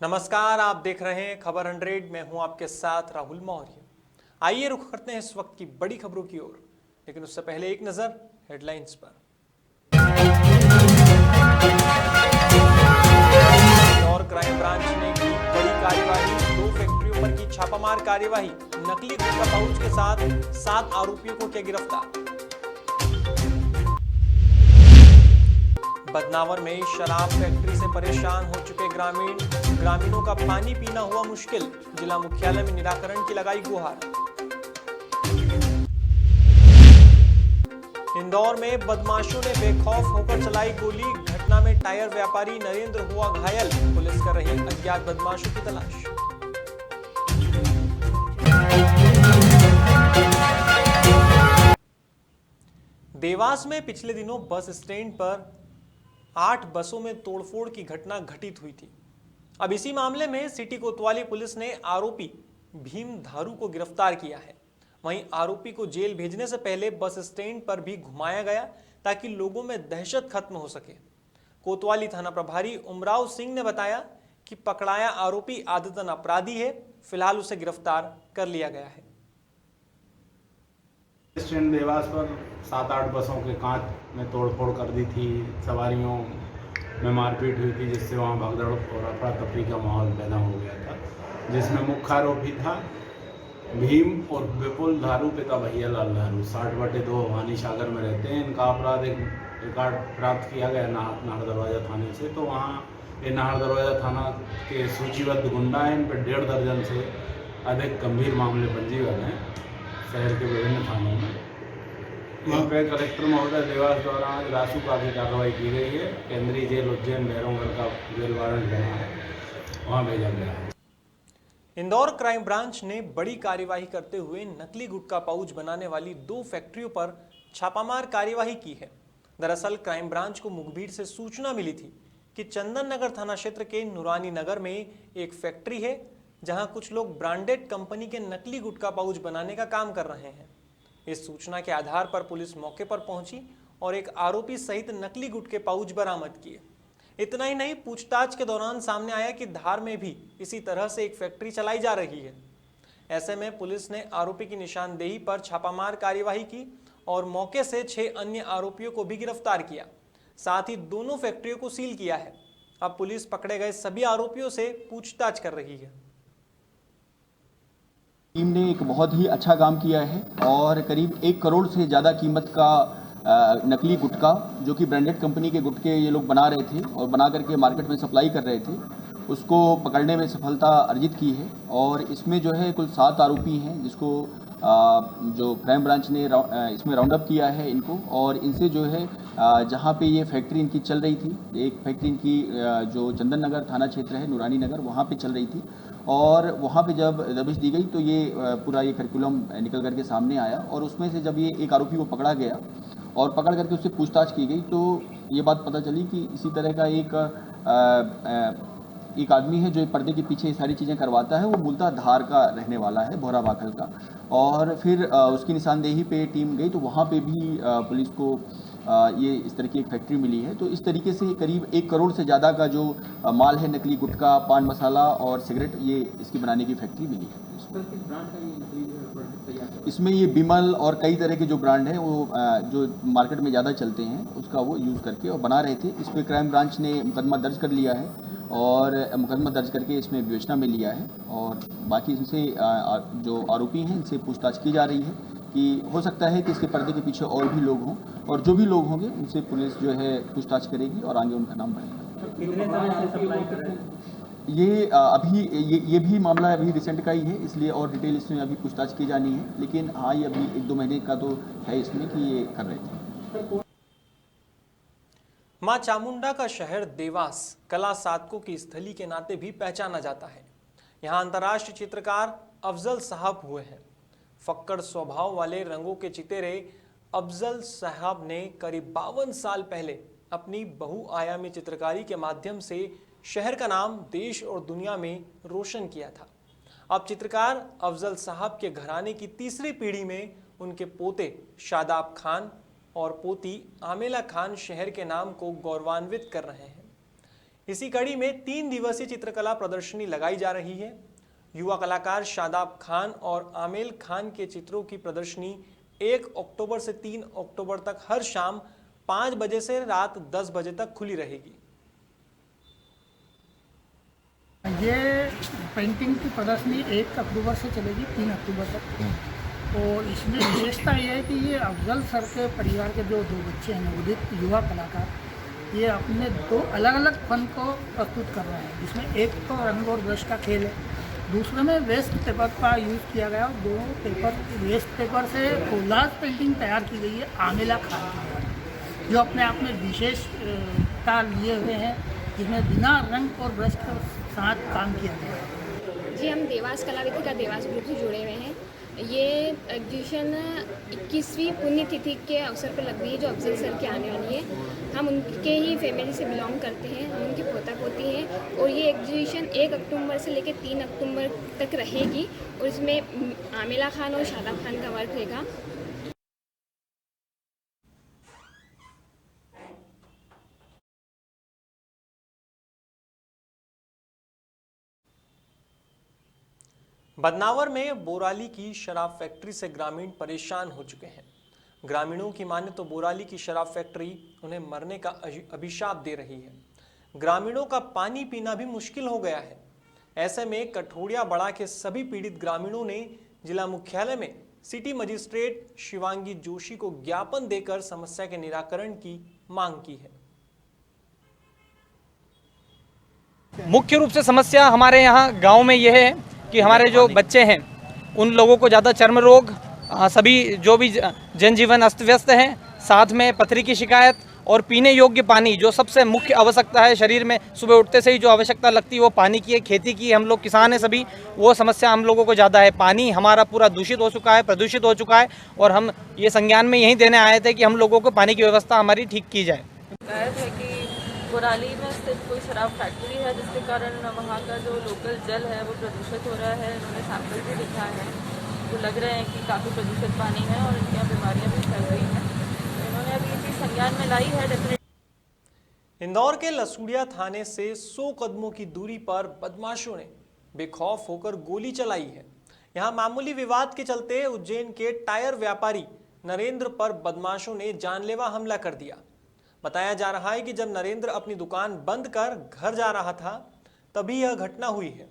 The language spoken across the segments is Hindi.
नमस्कार, आप देख रहे हैं खबर 100। मैं हूं आपके साथ राहुल मौर्य। आइए रुख करते हैं इस वक्त की बड़ी खबरों की ओर, लेकिन उससे पहले एक नजर हेडलाइंस पर। और क्राइम ब्रांच ने की बड़ी कार्यवाही, 2 फैक्ट्रियों पर की छापामार कार्यवाही। नकली गुटखा पाउच के साथ 7 आरोपियों को किया गिरफ्तार। बदनावर में शराब फैक्ट्री से परेशान हो चुके ग्रामीणों का पानी पीना हुआ मुश्किल। जिला मुख्यालय में निराकरण की लगाई गुहार। इंदौर में बदमाशों ने बेखौफ होकर चलाई गोली। घटना में टायर व्यापारी नरेंद्र हुआ घायल। पुलिस कर रही अज्ञात बदमाशों की तलाश। देवास में पिछले दिनों बस स्टैंड पर 8 बसों में तोड़फोड़ की घटना घटित हुई थी। अब इसी मामले में सिटी कोतवाली पुलिस ने आरोपी भीम धारू को गिरफ्तार किया है। वहीं आरोपी को जेल भेजने से पहले बस स्टैंड पर भी घुमाया गया ताकि लोगों में दहशत खत्म हो सके। कोतवाली थाना प्रभारी उमराव सिंह ने बताया कि पकड़ाया आरोपी आदतन अपराधी है। फिलहाल उसे गिरफ्तार कर लिया गया है। स्टैंड देवास पर 7-8 बसों के कांच में तोड़फोड़ कर दी थी। सवारियों में मारपीट हुई थी, जिससे वहां भगदड़ और अफरा तफरी का माहौल पैदा हो गया था, जिसमें मुख्य आरोपी था भीम और विपुल धारू पिता भैया लाल धारू, 60/2 वानी सागर में रहते हैं। इनका आपराधिक रिकॉर्ड प्राप्त किया गया नाहर दरवाजा थाने से। तो वहाँ ये नाहर दरवाजा थाना के सूचीबद्ध गुंडा हैं। इन पर 1.5 दर्जन से अधिक गंभीर मामले पंजीबद्ध हैं शहर के विभिन्न थानों में। इन पर कलेक्टर महोदय देवास द्वारा आज रासुका की कार्रवाई की गई है। केंद्रीय जेल उज्जैन भैरवगढ़ का जेल वारंट बना है, वहाँ भेजा गया है। इंदौर क्राइम ब्रांच ने बड़ी कार्यवाही करते हुए नकली गुटखा पाउच बनाने वाली 2 फैक्ट्रियों पर छापामार कार्यवाही की है। दरअसल क्राइम ब्रांच को मुखबिर से सूचना मिली थी कि चंदन नगर थाना क्षेत्र के नूरानी नगर में एक फैक्ट्री है, जहां कुछ लोग ब्रांडेड कंपनी के नकली गुटखा पाउच बनाने का काम कर रहे हैं। इस सूचना के आधार पर पुलिस मौके पर पहुंची और एक आरोपी सहित नकली गुटखे पाउच बरामद किए। इतना ही नहीं, पूछताछ के दौरान सामने आया कि धार में भी इसी तरह से एक फैक्ट्री चलाई जा रही है। ऐसे में पुलिस ने आरोपी की निशानदेही पर छापामार कार्यवाही की और मौके से 6 अन्य आरोपियों को भी गिरफ्तार किया। साथ ही दोनों फैक्ट्रियों को सील किया है। अब पुलिस पकड़े गए सभी आरोपियों से पूछताछ कर रही है। टीम ने एक बहुत ही अच्छा काम किया है और करीब 1 करोड़ से ज़्यादा कीमत का नकली गुटखा, जो कि ब्रांडेड कंपनी के गुटखे ये लोग बना रहे थे और बना करके मार्केट में सप्लाई कर रहे थे, उसको पकड़ने में सफलता अर्जित की है। और इसमें जो है कुल 7 आरोपी हैं, जिसको जो क्राइम ब्रांच ने इसमें राउंड अप किया है इनको। और इनसे जो है जहाँ पे ये फैक्ट्री इनकी चल रही थी, एक फैक्ट्री इनकी जो चंदन नगर थाना क्षेत्र है, नूरानी नगर, वहाँ पे चल रही थी। और वहाँ पे जब दबिश दी गई तो ये पूरा ये करिकुलम निकल करके सामने आया और उसमें से जब ये एक आरोपी को पकड़ा गया और पकड़ करके उससे पूछताछ की गई तो ये बात पता चली कि इसी तरह का एक आदमी है जो पर्दे के पीछे ये सारी चीज़ें करवाता है। वो मूलतः धार का रहने वाला है, भोरा बाखल का। और फिर उसकी निशानदेही पे टीम गई तो वहाँ पे भी पुलिस को ये इस तरह की एक फैक्ट्री मिली है। तो इस तरीके से करीब 1 करोड़ से ज़्यादा का जो माल है, नकली गुटखा, पान मसाला और सिगरेट, ये इसकी बनाने की फैक्ट्री मिली है। इसमें ये बिमल और कई तरह के जो ब्रांड हैं वो जो मार्केट में ज़्यादा चलते हैं उसका वो यूज़ करके और बना रहे थे। इस पर क्राइम ब्रांच ने मुकदमा दर्ज कर लिया है और मुकदमा दर्ज करके इसमें विवेचना में लिया है। और बाकी इनसे जो आरोपी हैं इनसे पूछताछ की जा रही है कि हो सकता है कि इसके पर्दे के पीछे और भी लोग हों, और जो भी लोग होंगे उनसे पुलिस जो है पूछताछ करेगी और आगे उनका नाम बढ़ेगा। कितने समय से सप्लाई कर रहे हैं? ये अभी ये भी मामला अभी रिसेंट का ही है, इसलिए और डिटेल इसमें अभी पूछताछ की जानी है। लेकिन हाँ, ये अभी 1-2 महीने का तो है इसमें कि ये कर रहे थे। मां चामुंडा का शहर देवास कला साधकों की स्थली के नाते भी पहचाना जाता है। यहाँ अंतर्राष्ट्रीय चित्रकार अफजल साहब हुए हैं। फक्कड़ स्वभाव वाले रंगों के चितेरे अफजल साहब ने करीब 52 साल पहले अपनी बहुआयामी चित्रकारी के माध्यम से शहर का नाम देश और दुनिया में रोशन किया था। अब चित्रकार अफजल साहब के घराने की तीसरी पीढ़ी में उनके पोते शादाब खान और पोती आमेला खान शहर के नाम को गौरवान्वित कर रहे हैं। इसी कड़ी में 3 दिवसीय चित्रकला प्रदर्शनी लगाई जा रही है। युवा कलाकार शादाब खान और आमेल खान के चित्रों की प्रदर्शनी 1 अक्टूबर से 3 अक्टूबर तक हर शाम 5 बजे से रात 10 बजे तक खुली रहेगी। ये पेंटिंग की प्रदर्शनी 1 अक्टूबर से चलेगी 3 अक्टूबर तक। और इसमें विशेषता ये है कि ये अफजल सर के परिवार के जो 2 बच्चे हैं नवोदित युवा कलाकार, ये अपने 2 अलग अलग फन को प्रस्तुत कर रहे हैं, जिसमें एक तो रंग और ब्रश का खेल है, दूसरे में वेस्ट पेपर का यूज़ किया गया और 2 पेपर वेस्ट पेपर से कोलाज पेंटिंग तैयार की गई है आमेला खान के द्वारा, जो अपने आप में विशेषता लिए हुए हैं, जिसमें बिना रंग और ब्रश के साथ काम किया गया है। जी, हम देवास कलाविधि का देवास ग्रुप से जुड़े हुए हैं। ये एग्जीबिशन 21वीं पुण्यतिथि के अवसर पर लग रही है, जो अफजल सर की आने वाली है। हम उनके ही फैमिली से बिलोंग करते हैं, हम उनकी पोता पोती हैं। और ये एग्जीबिशन 1 अक्टूबर से लेकर 3 अक्टूबर तक रहेगी और इसमें आमेला खान और शादाब खान का वर्क रहेगा। बदनावर में बोराली की शराब फैक्ट्री से ग्रामीण परेशान हो चुके हैं। ग्रामीणों की माने तो बोराली की शराब फैक्ट्री उन्हें मरने का अभिशाप दे रही है। ग्रामीणों का पानी पीना भी मुश्किल हो गया है। ऐसे में कठोड़िया बड़ा के सभी पीड़ित ग्रामीणों ने जिला मुख्यालय में सिटी मजिस्ट्रेट शिवांगी जोशी को ज्ञापन देकर समस्या के निराकरण की मांग की है। मुख्य रूप से समस्या हमारे यहाँ गांव में यह है कि हमारे जो बच्चे हैं उन लोगों को ज़्यादा चर्म रोग, सभी जो भी जनजीवन अस्त व्यस्त है, साथ में पथरी की शिकायत और पीने योग्य पानी जो सबसे मुख्य आवश्यकता है शरीर में, सुबह उठते से ही जो आवश्यकता लगती है वो पानी की है, खेती की, हम लोग किसान हैं सभी, वो समस्या हम लोगों को ज़्यादा है। पानी हमारा पूरा दूषित हो चुका है, प्रदूषित हो चुका है और हम ये संज्ञान में यही देने आए थे कि हम लोगों को पानी की व्यवस्था हमारी ठीक की जाए। है कि बोराली में स्थित कोई शराब फैक्ट्री है, जिसके कारण वहाँ का जो लोकल जल है वो प्रदूषित हो रहा है। इन्होंने सैंपल भी दिखा है, तो लग रहे हैं कि काफ़ी प्रदूषित पानी है और इनकी बीमारियाँ भी फैल रही हैं। तो इन्होंने अभी ये चीज़ संज्ञान में लाई है। डेफिनेटली इंदौर के लसूड़िया थाने से 100 कदमों की दूरी पर बदमाशों ने बेखौफ होकर गोली चलाई है। यहाँ मामूली विवाद के चलते उज्जैन के टायर व्यापारी नरेंद्र पर बदमाशों ने जानलेवा हमला कर दिया। बताया जा रहा है कि जब नरेंद्र अपनी दुकान बंद कर घर जा रहा था तभी यह घटना हुई है।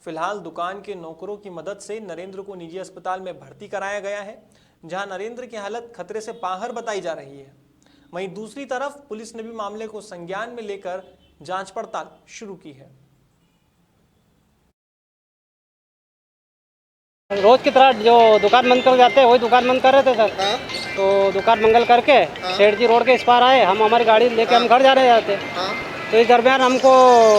फिलहाल दुकान के नौकरों की मदद से नरेंद्र को निजी अस्पताल में भर्ती कराया गया है, जहां नरेंद्र की हालत खतरे से बाहर बताई जा रही है। वहीं दूसरी तरफ पुलिस ने भी मामले को संज्ञान में लेकर जांच पड़ताल शुरू की है। रोज की तरह जो दुकान बंद कर जाते हैं वही दुकान बंद कर रहे थे सर। तो दुकान मंगल करके सेठ जी रोड के इस पार आए, हम हमारी गाड़ी लेके हम घर जा रहे थे। तो इस दरमियान हमको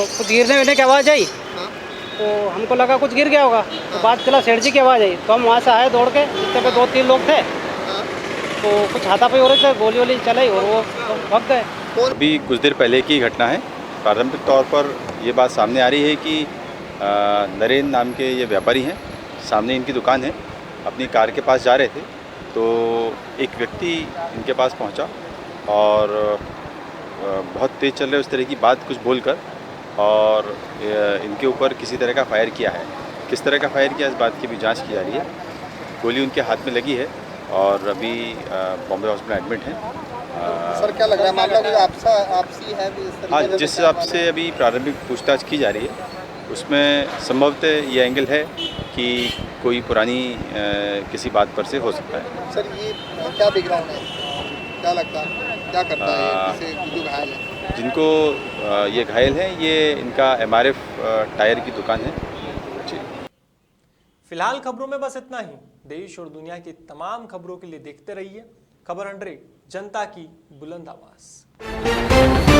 कुछ गिरने की आवाज़ आई, तो हमको लगा कुछ गिर गया होगा। तो बात चला सेठ जी की आवाज़ आई, तो हम वहाँ से आए दौड़ के, जिससे पे 2-3 लोग थे, तो कुछ हाथापाई हो रहे थे, गोली वोली चलाई और वो भाग गए। अभी कुछ देर पहले की घटना है। प्रारंभिक तौर पर ये बात सामने आ रही है कि नरेंद्र नाम के ये व्यापारी हैं, सामने इनकी दुकान है, अपनी कार के पास जा रहे थे तो एक व्यक्ति इनके पास पहुंचा और बहुत तेज़ चल रहे उस तरह की बात कुछ बोलकर और इनके ऊपर किसी तरह का फायर किया है। किस तरह का फायर किया इस बात की भी जांच की जा रही है। गोली उनके हाथ में लगी है और अभी बॉम्बे हॉस्पिटल एडमिट हैं। सर क्या लग रहा है मामला कोई आपसी है? हाँ, जिस हिसाब से अभी प्रारंभिक पूछताछ की जा रही है उसमें संभवतः ये एंगल है कि कोई पुरानी किसी बात पर से हो सकता है। सर ये क्या बैकग्राउंड है, क्या लगता है, क्या करता है जो घायल है? जिनको ये घायल हैं ये इनका MRF टायर की दुकान है। फिलहाल खबरों में बस इतना ही। देश और दुनिया की तमाम खबरों के लिए देखते रहिए खबर 100, जनता की बुलंद आवाज।